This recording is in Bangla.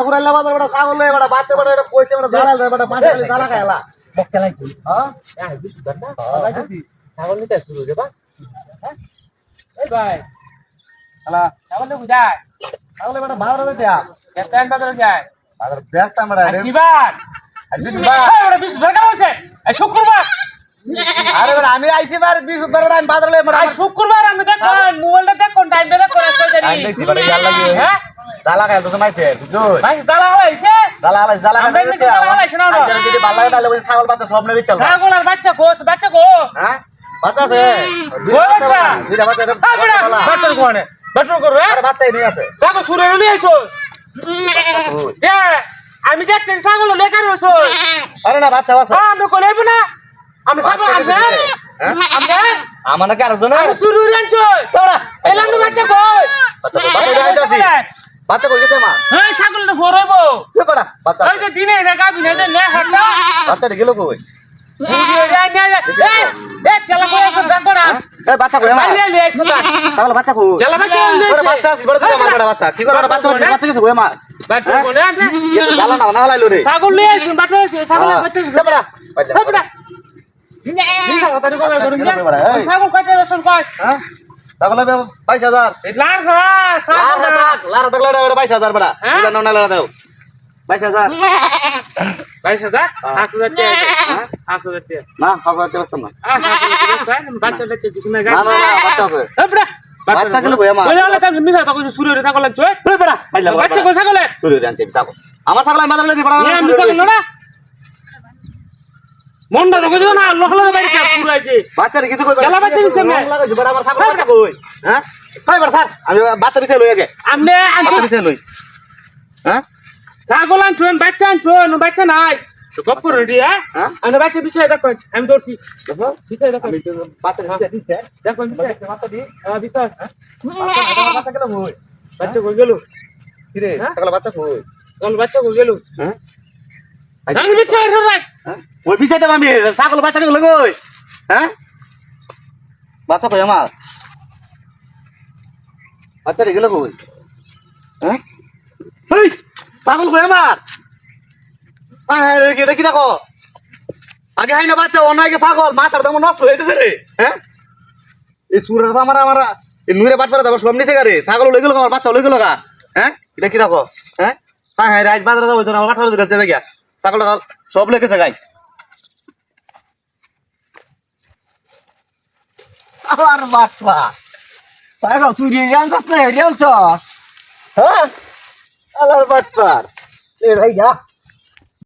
পুরাইলা বাজার বড় ছাগল লয়ে বড় বাচ্চা বড় এটা কইতে বড় দাঁড়াল রে বড় পাঁচ খালি দাঁড়া খায়লা মক্কা লাগি হ্যাঁ এই বিশু দন্ডা লাগাইছি ছাগল নিতে শুরু দেবা হ্যাঁ এই ভাই আলা ছাগল নে বুঝায় ছাগল বড় বাজার দিতে আ কেন বাজার যায় বাজার ব্যস্ত আমরা রে দিবার বড় বিশু দরকার আছে এই শুক্রবার আরে বড় আমি আইছি বার বিশু বার আমি বাজার লয়ে বড় শুক্রবার আমি দেখো মোবাইলটা দেখো টাইম বেলা করে আসতে জানি আমি দেখছি বড় ইয়ার লাগি হ্যাঁ জালা খায় তো মাইছে বুঝুই ভাই জালা হইছে জালা খায় না আজকে যদি ভালো লাগে তাহলে ওই ছাগল বাচ্চা সব নেবে চল ছাগল আর বাচ্চা গো হ্যাঁ বাচ্চা আছে দুইটা বাচ্চা বাচ্চা কোনে বাচ্চা করবে আরে বাচ্চাই নেই আছে ছাগল শুরু হইলো আইছো এ আমি দেখতে ছাগল লেকার হইছো আরে না বাচ্চা আছে আমি কই লইব না আমি ছাগল আছে আমরা আমানে কার জন্য শুরু হইছো তোরা এলাম বাচ্চা কই বাচ্চা আইতাছি বাচ্চা কই গেছে মা এই ছাগলটা ফরইবো কে বড়া বাচ্চা এই যে দিনে রেগা বিনে দে নে হাটা বাচ্চা গেল কই এই চলা কই আছে দাঁড়া এই বাচ্চা কই মা লে লে কথা ছাগল বাচ্চা কই চলা বাচ্চা বড় বাচ্চা আছে বড় দিবা মার বড় বাচ্চা কি করে বাচ্চা বাচ্চা গেছে কই মা বাচ্চা কোনে আছে এ তো জালা না হলাইলো রে ছাগল লই আইছ বাচ্চা আছে ছাগল বাচ্চা কে বড়া বড়া নিসা কথা রে কই ধরুন ছাগল কয়টা রসন কয় হ্যাঁ ছাগল 22000 লাখ লারা তক লারা 22000 বড়া দিলা না লারা দাও 22000 5000 টাকা 5000 টাকা না 5000 টাকা বসতাম না 5000 টাকা বাচ্চা বাচ্চা কিছু না না না বাচ্চা আছে এ বড়া বাচ্চা গেল কই আমার বলে আলা কাম মিছা তো কই শুরু রে ছাগল লাগছে এ বড়া পাইলা বাচ্চা কই ছাগল শুরু রে আনছে ছাগল আমার ছাগল আমি মাদার লাগি বড়া আমি ছাগল না মনটা তো কইছো না লখলা বাইরে কাপ পুরো আইছে বাচ্চা কিছু কই গেলা বাচ্চা নিছে না লাগে বড় আমার ছাগল বাচ্চা কই হ্যাঁ কই বড় স্যার আমি বাচ্চা বিছে লই আগে আমনে বাচ্চা বিছে লই হ্যাঁ ছাগল আনছুন বাচ্চা আনছুন বাচ্চা নাই তো গপ করে রেডি হ্যাঁ আমি বাচ্চা বিছে দেখো আমি দৌড়ছি দেখো বিছে দেখো আমি তো বাচ্চা বিছে দিছে দেখো বাচ্চা দি বিছে বাচ্চা গেল কই বাচ্চা কই গেল কি রে ছাগল বাচ্চা কই ছাগল বাচ্চা কই গেল হ্যাঁ আমি বিছে রাখ ওই বিছে দেব আমি ছাগল বাচ্চা গেল কই হ্যাঁ বাচ্চা কই আমার বাচ্চা রে গেল কই হ্যাঁ এই ছাগল কই আমার আরে এটা কি দেখো আগে হাই না বাচ্চা অনাইকে ছাগল মাথার দাম নষ্ট হয়ে গেছে রে হ্যাঁ এই সুরা আমার এই নুরে বাট পারে দাও সব নিচে গারে ছাগল লই গেল আমার বাচ্চা লই গেল গা হ্যাঁ এটা কি দেখো হ্যাঁ হ্যাঁ রাইজ বাজারে যাবো আমার বাট পারে গেছে গিয়া ছাগল সব লেগেছে গাই আমার বাটপা ছাগল তুই রিয়ানছস না রিয়ানছস হ্যাঁ আমার বাটপার এ ভাই যা